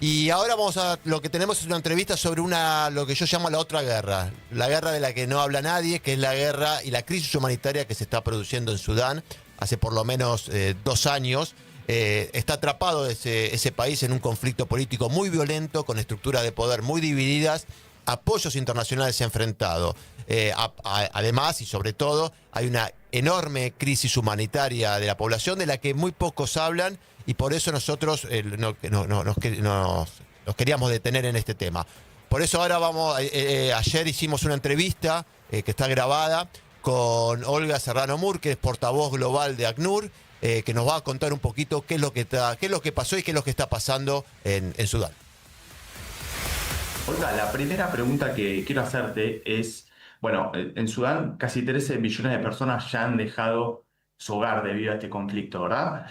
Y ahora lo que tenemos es una entrevista sobre lo que yo llamo la otra guerra, la guerra de la que no habla nadie, que es la guerra y la crisis humanitaria que se está produciendo en Sudán hace por lo menos 2 años. Está atrapado ese país en un conflicto político muy violento, con estructuras de poder muy divididas, apoyos internacionales enfrentados. Además y sobre todo hay una enorme crisis humanitaria de la población de la que muy pocos hablan, y por eso nosotros nos queríamos detener en este tema. Por eso ahora ayer hicimos una entrevista que está grabada con Olga Serrano Moore, que es portavoz global de ACNUR, que nos va a contar un poquito qué es lo que pasó y qué es lo que está pasando en Sudán. Olga, la primera pregunta que quiero hacerte es, bueno, en Sudán casi 13 millones de personas ya han dejado su hogar debido a este conflicto, ¿verdad?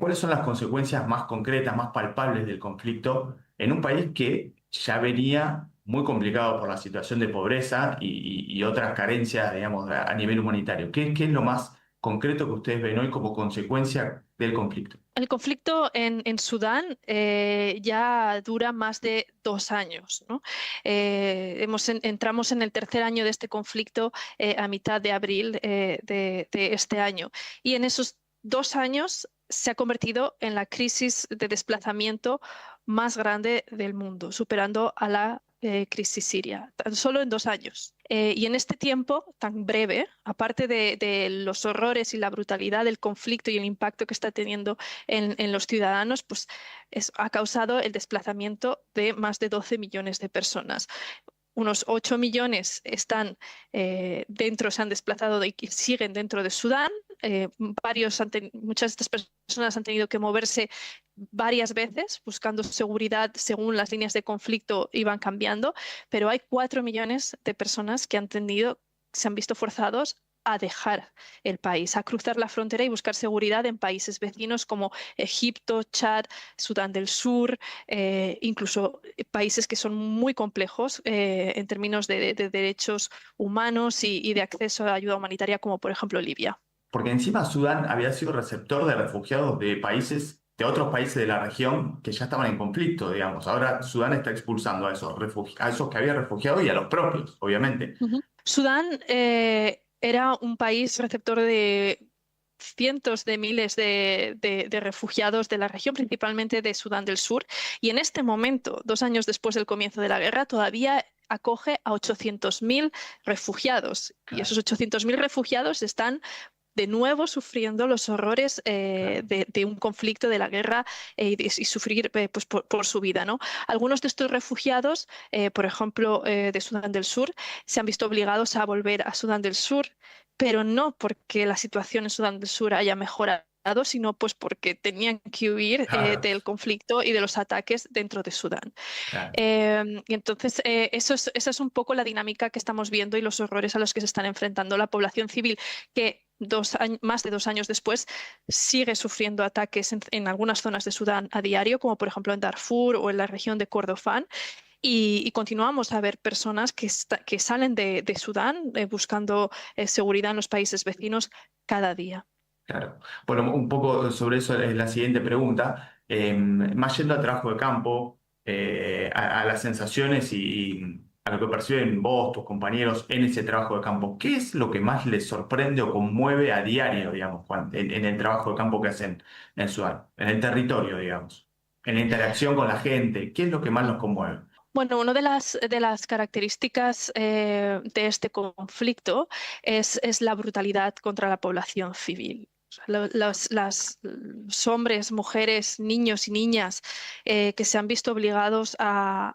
¿Cuáles son las consecuencias más concretas, más palpables del conflicto en un país que ya venía muy complicado por la situación de pobreza y otras carencias, digamos, a nivel humanitario? ¿Qué es lo más concreto que ustedes ven hoy como consecuencia del conflicto? El conflicto en Sudán ya dura más de 2 años, ¿no? Entramos en el tercer año de este conflicto a mitad de abril de este año. Y en esos 2 años se ha convertido en la crisis de desplazamiento más grande del mundo, superando a la crisis siria, tan solo en 2 años. Y en este tiempo tan breve, aparte de los horrores y la brutalidad del conflicto y el impacto que está teniendo en los ciudadanos, pues ha causado el desplazamiento de más de 12 millones de personas. Unos 8 millones están dentro, se han desplazado y siguen dentro de Sudán. Muchas de estas personas han tenido que moverse varias veces buscando seguridad según las líneas de conflicto iban cambiando, pero hay 4 millones de personas que se han visto forzados a dejar el país, a cruzar la frontera y buscar seguridad en países vecinos como Egipto, Chad, Sudán del Sur, incluso países que son muy complejos en términos de derechos humanos y de acceso a ayuda humanitaria, como por ejemplo Libia. Porque encima Sudán había sido receptor de refugiados de otros países de la región que ya estaban en conflicto, digamos. Ahora Sudán está expulsando a esos que había refugiado y a los propios, obviamente. Ujú. Sudán era un país receptor de cientos de miles de refugiados de la región, principalmente de Sudán del Sur, y en este momento, 2 años después del comienzo de la guerra, todavía acoge a 800.000 refugiados. Y Claro, esos 800.000 refugiados están de nuevo sufriendo los horrores claro. de un conflicto, de la guerra, y sufrir pues, por su vida, ¿no? Algunos de estos refugiados, por ejemplo, de Sudán del Sur, se han visto obligados a volver a Sudán del Sur, pero no porque la situación en Sudán del Sur haya mejorado, sino pues porque tenían que huir Claro, del conflicto y de los ataques dentro de Sudán. claro. Y entonces, esa es un poco la dinámica que estamos viendo y los horrores a los que se están enfrentando la población civil, que más de 2 años después sigue sufriendo ataques en algunas zonas de Sudán a diario, como por ejemplo en Darfur o en la región de Kordofán. Y continuamos a ver personas que salen de Sudán buscando seguridad en los países vecinos cada día. Claro. Bueno, un poco sobre eso es la siguiente pregunta. Más yendo al trabajo de campo, a las sensaciones y a lo que perciben vos, tus compañeros en ese trabajo de campo, ¿qué es lo que más les sorprende o conmueve a diario, digamos, en el trabajo de campo que hacen en Sudán, en el territorio, digamos, en la interacción con la gente? ¿Qué es lo que más los conmueve? Bueno, una de las características de este conflicto es la brutalidad contra la población civil. O sea, los hombres, mujeres, niños y niñas que se han visto obligados a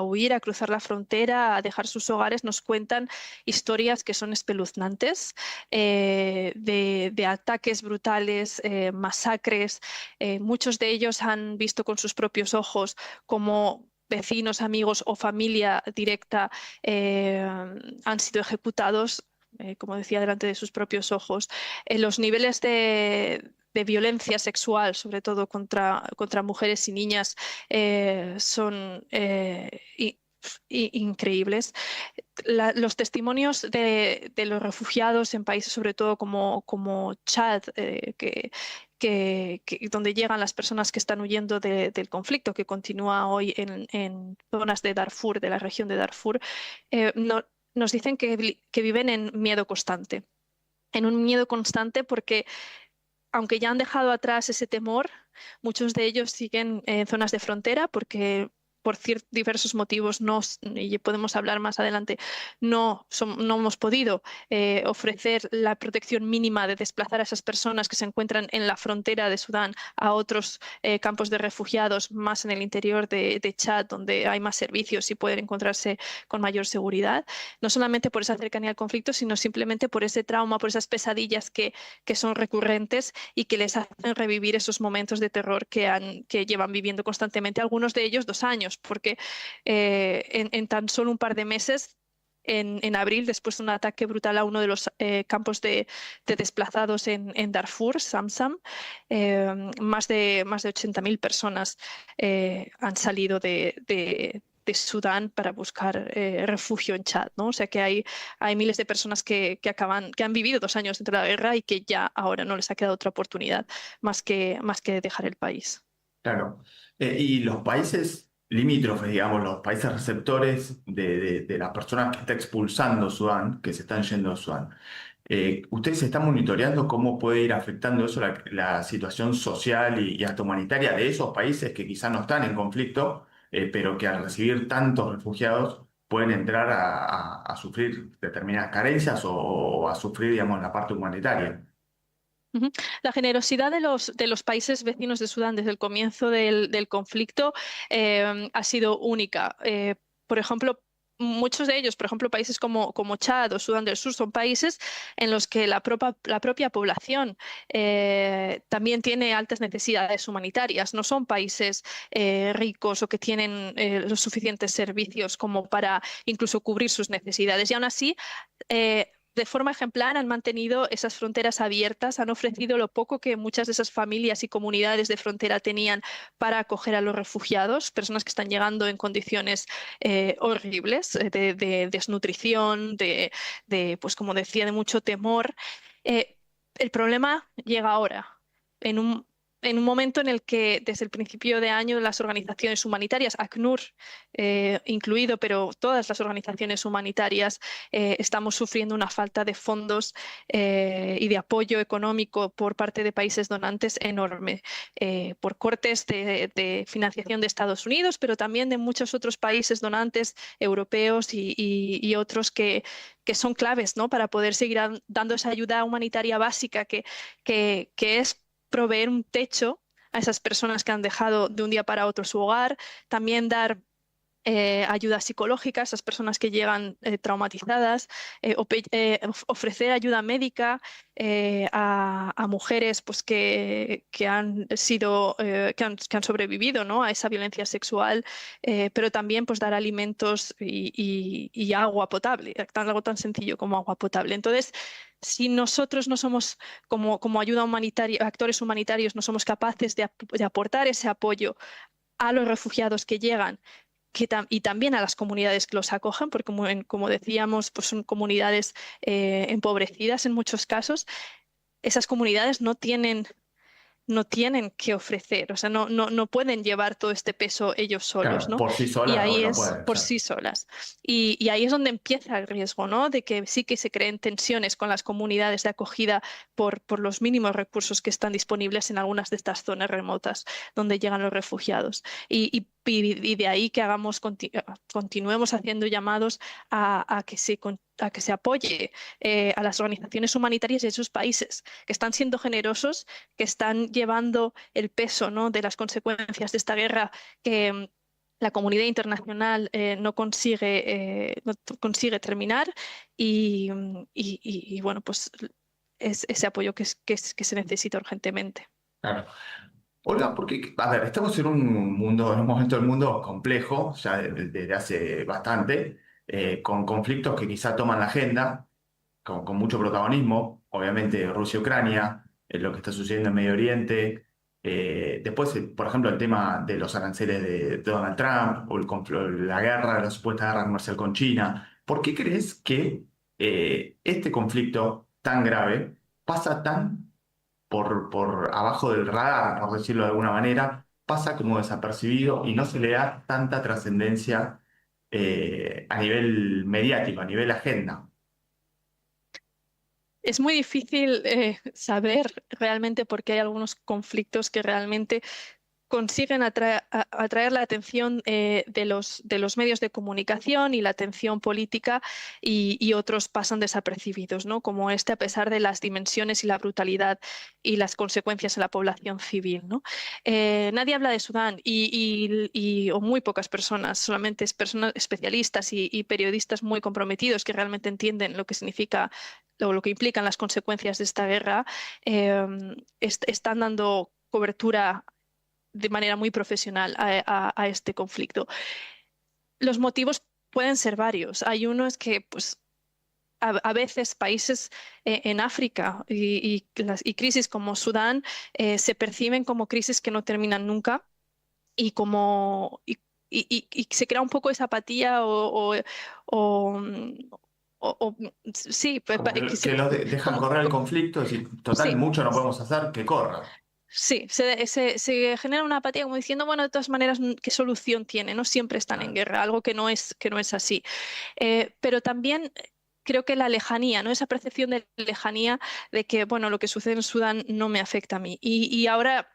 huir, a cruzar la frontera, a dejar sus hogares, nos cuentan historias que son espeluznantes, de ataques brutales, masacres. Muchos de ellos han visto con sus propios ojos cómo vecinos, amigos o familia directa han sido ejecutados, como decía, delante de sus propios ojos. Los niveles de violencia sexual, sobre todo contra mujeres y niñas, son increíbles. Los testimonios de los refugiados en países, sobre todo como Chad, donde llegan las personas que están huyendo del conflicto que continúa hoy en zonas de Darfur, de la región de Darfur, nos dicen que viven en miedo constante. En un miedo constante porque, aunque ya han dejado atrás ese temor, muchos de ellos siguen en zonas de frontera porque por diversos motivos, y podemos hablar más adelante, no hemos podido ofrecer la protección mínima de desplazar a esas personas que se encuentran en la frontera de Sudán a otros campos de refugiados más en el interior de Chad, donde hay más servicios y pueden encontrarse con mayor seguridad. No solamente por esa cercanía al conflicto, sino simplemente por ese trauma, por esas pesadillas que son recurrentes y que les hacen revivir esos momentos de terror que llevan viviendo constantemente, algunos de ellos 2 años, porque en tan solo un par de meses, en abril, después de un ataque brutal a uno de los campos de desplazados en Darfur, Samsam, más de 80.000 personas han salido de Sudán para buscar refugio en Chad, ¿no? O sea que hay miles de personas que han vivido 2 años dentro de la guerra y que ya ahora no les ha quedado otra oportunidad más que dejar el país. Claro. Y los países limítrofes, digamos, los países receptores de las personas que está expulsando Sudán, que se están yendo de Sudán, ¿ustedes están monitoreando cómo puede ir afectando eso la situación social y hasta humanitaria de esos países que quizás no están en conflicto, pero que al recibir tantos refugiados pueden entrar a sufrir determinadas carencias o a sufrir, digamos, la parte humanitaria? Ujú. La generosidad de los países vecinos de Sudán desde el comienzo del conflicto ha sido única. Por ejemplo, muchos de ellos, por ejemplo, países como Chad o Sudán del Sur, son países en los que la propia población también tiene altas necesidades humanitarias. No son países ricos o que tienen los suficientes servicios como para incluso cubrir sus necesidades. Y aún así, de forma ejemplar han mantenido esas fronteras abiertas, han ofrecido lo poco que muchas de esas familias y comunidades de frontera tenían para acoger a los refugiados, personas que están llegando en condiciones horribles, de desnutrición, pues como decía, de mucho temor. El problema llega ahora, en un momento en el que desde el principio de año las organizaciones humanitarias, ACNUR incluido, pero todas las organizaciones humanitarias, estamos sufriendo una falta de fondos y de apoyo económico por parte de países donantes enorme, por cortes de financiación de Estados Unidos, pero también de muchos otros países donantes europeos y otros que son claves, ¿no?, para poder seguir dando esa ayuda humanitaria básica que es proveer un techo a esas personas que han dejado de un día para otro su hogar, también dar ayuda psicológica a esas personas que llegan traumatizadas, ofrecer ayuda médica a mujeres pues, que han sobrevivido, ¿no?, a esa violencia sexual, pero también pues, dar alimentos y agua potable, algo tan sencillo como agua potable. Entonces, si nosotros no somos, como ayuda humanitaria, actores humanitarios, no somos capaces de aportar ese apoyo a los refugiados que llegan, y también a las comunidades que los acogen, porque como decíamos, pues son comunidades empobrecidas en muchos casos, esas comunidades no tienen que ofrecer, o sea, no pueden llevar todo este peso ellos solos, Claro, ¿no? por sí Y solas ahí no es pueden, por exacto. sí solas. Y ahí es donde empieza el riesgo, ¿no?, de que sí que se creen tensiones con las comunidades de acogida por los mínimos recursos que están disponibles en algunas de estas zonas remotas donde llegan los refugiados. Y de ahí que continuemos haciendo llamados a que se apoye a las organizaciones humanitarias de esos países que están siendo generosos, que están llevando el peso, ¿no?, de las consecuencias de esta guerra que la comunidad internacional no consigue terminar y bueno, pues es ese apoyo que se necesita urgentemente. Claro. Olga, porque, a ver, estamos en un mundo, en un momento del mundo complejo, ya desde hace bastante, con conflictos que quizá toman la agenda, con mucho protagonismo, obviamente Rusia-Ucrania, lo que está sucediendo en Medio Oriente, Después, por ejemplo, el tema de los aranceles de Donald Trump o la guerra, la supuesta guerra comercial con China. ¿Por qué crees que este conflicto tan grave pasa tan por abajo del radar, por decirlo de alguna manera, pasa como desapercibido y no se le da tanta trascendencia a nivel mediático, a nivel agenda? Es muy difícil saber realmente por qué hay algunos conflictos que realmente consiguen atraer la atención de los medios de comunicación y la atención política y otros pasan desapercibidos, ¿no? Como este, a pesar de las dimensiones y la brutalidad y las consecuencias en la población civil, ¿no? Nadie habla de Sudán o muy pocas personas, solamente es personas especialistas y periodistas muy comprometidos que realmente entienden lo que significa o lo que implican las consecuencias de esta guerra, están dando cobertura de manera muy profesional a este conflicto. Los motivos pueden ser varios. Hay uno es que, pues, a veces países en África y crisis como Sudán se perciben como crisis que no terminan nunca y se crea un poco esa apatía o, sí, Como que los dejan correr el conflicto, es decir, total, sí. mucho no podemos hacer, que corra. Sí, se genera una apatía como diciendo, bueno, de todas maneras, ¿qué solución tiene? No siempre están en Claro. guerra, algo que no es así. Pero también creo que la lejanía, ¿no? Esa percepción de lejanía de que, bueno, lo que sucede en Sudán no me afecta a mí. Y ahora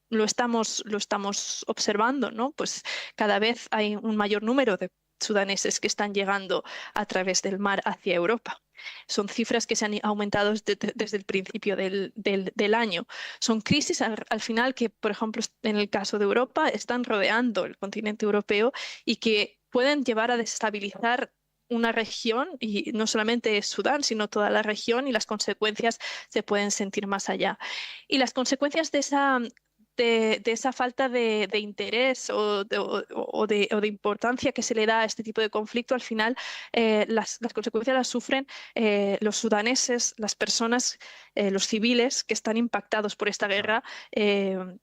lo estamos observando, ¿no? Pues cada vez hay un mayor número de sudaneses que están llegando a través del mar hacia Europa. Son cifras que se han aumentado desde el principio del año. Son crisis al final que, por ejemplo, en el caso de Europa, están rodeando el continente europeo y que pueden llevar a desestabilizar una región, y no solamente Sudán, sino toda la región, y las consecuencias se pueden sentir más allá. Y las consecuencias de esa falta de interés o de importancia que se le da a este tipo de conflicto, al final las consecuencias las sufren los sudaneses, las personas, los civiles que están impactados por esta guerra en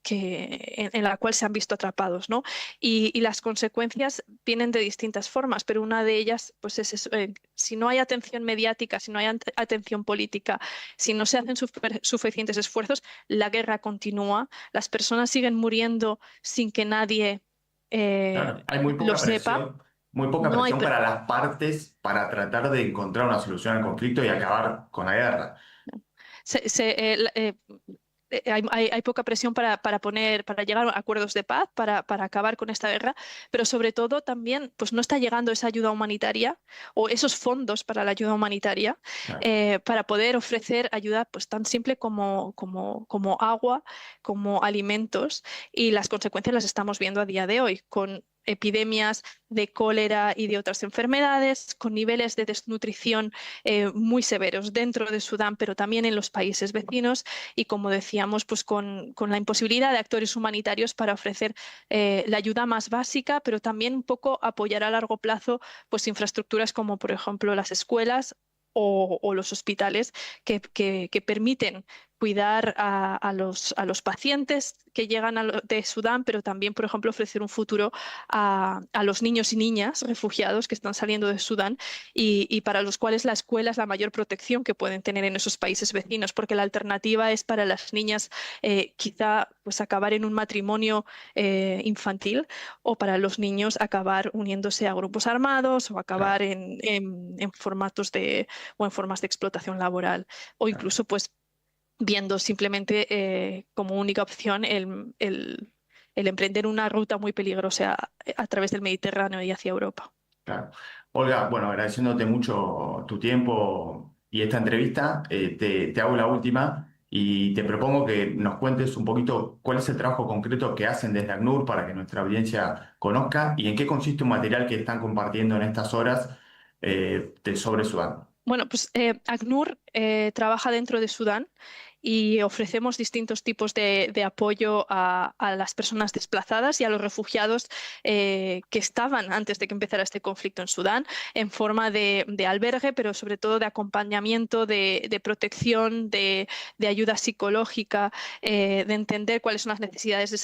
la cual se han visto atrapados, ¿no? Y las consecuencias vienen de distintas formas, pero una de ellas pues es eso, si no hay atención mediática, si no hay atención política, si no se hacen suficientes esfuerzos, la guerra continúa, las personas siguen muriendo sin que nadie Claro, hay lo sepa. muy poca No hay, presión para las partes para tratar de encontrar una solución al conflicto y acabar con la guerra. se- se- eh, la- eh, hay poca presión para llegar a acuerdos de paz, para acabar con esta guerra, pero sobre todo también pues no está llegando esa ayuda humanitaria o esos fondos para la ayuda humanitaria Claro. para poder ofrecer ayuda pues tan simple como agua, como alimentos, y las consecuencias las estamos viendo a día de hoy con epidemias de cólera y de otras enfermedades, con niveles de desnutrición muy severos dentro de Sudán, pero también en los países vecinos, y como decíamos, pues con la imposibilidad de actores humanitarios para ofrecer la ayuda más básica, pero también un poco apoyar a largo plazo pues infraestructuras como por ejemplo las escuelas o los hospitales que permiten cuidar a los pacientes que llegan de Sudán, pero también, por ejemplo, ofrecer un futuro a los niños y niñas refugiados que están saliendo de Sudán y para los cuales la escuela es la mayor protección que pueden tener en esos países vecinos, porque la alternativa es para las niñas quizá pues acabar en un matrimonio infantil, o para los niños acabar uniéndose a grupos armados o acabar Claro, en formatos o en formas de explotación laboral, o claro. incluso pues viendo simplemente como única opción el emprender una ruta muy peligrosa a través del Mediterráneo y hacia Europa. Claro. Olga, bueno, agradeciéndote mucho tu tiempo y esta entrevista, te hago la última y te propongo que nos cuentes un poquito cuál es el trabajo concreto que hacen desde ACNUR para que nuestra audiencia conozca y en qué consiste un material que están compartiendo en estas horas sobre Sudán. Bueno, pues ACNUR trabaja dentro de Sudán y ofrecemos distintos tipos de apoyo a las personas desplazadas y a los refugiados que estaban antes de que empezara este conflicto en Sudán, en forma de albergue, pero sobre todo de acompañamiento, de protección, de ayuda psicológica, de entender cuáles son las necesidades de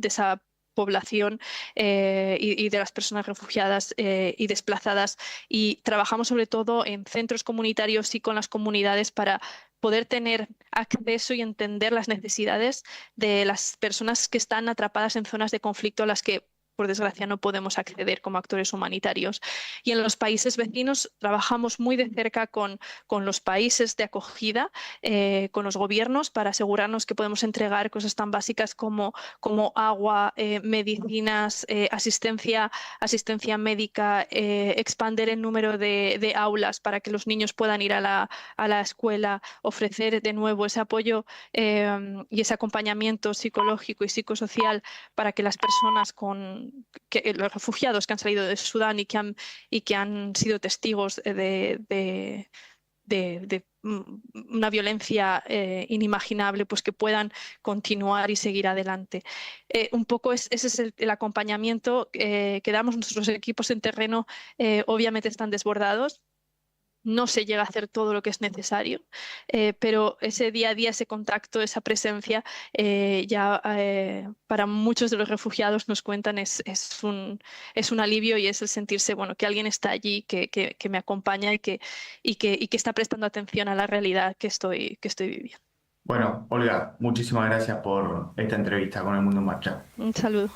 esa población y de las personas refugiadas y desplazadas. Y trabajamos sobre todo en centros comunitarios y con las comunidades para poder tener acceso y entender las necesidades de las personas que están atrapadas en zonas de conflicto a las que, por desgracia, no podemos acceder como actores humanitarios. Y en los países vecinos trabajamos muy de cerca con los países de acogida, con los gobiernos, para asegurarnos que podemos entregar cosas tan básicas como agua, medicinas, asistencia médica, expandir el número de aulas para que los niños puedan ir a la escuela, ofrecer de nuevo ese apoyo y ese acompañamiento psicológico y psicosocial para que las personas los refugiados que han salido de Sudán y que han sido testigos de una violencia inimaginable, pues que puedan continuar y seguir adelante. Un poco ese es el acompañamiento que damos. Nuestros equipos en terreno obviamente están desbordados. No se llega a hacer todo lo que es necesario, pero ese día a día, ese contacto, esa presencia, para muchos de los refugiados nos cuentan es un alivio y es el sentirse, bueno, que alguien está allí, que me acompaña y que está prestando atención a la realidad que estoy viviendo. Bueno, Olga, muchísimas gracias por esta entrevista con El Mundo en Marcha. Un saludo.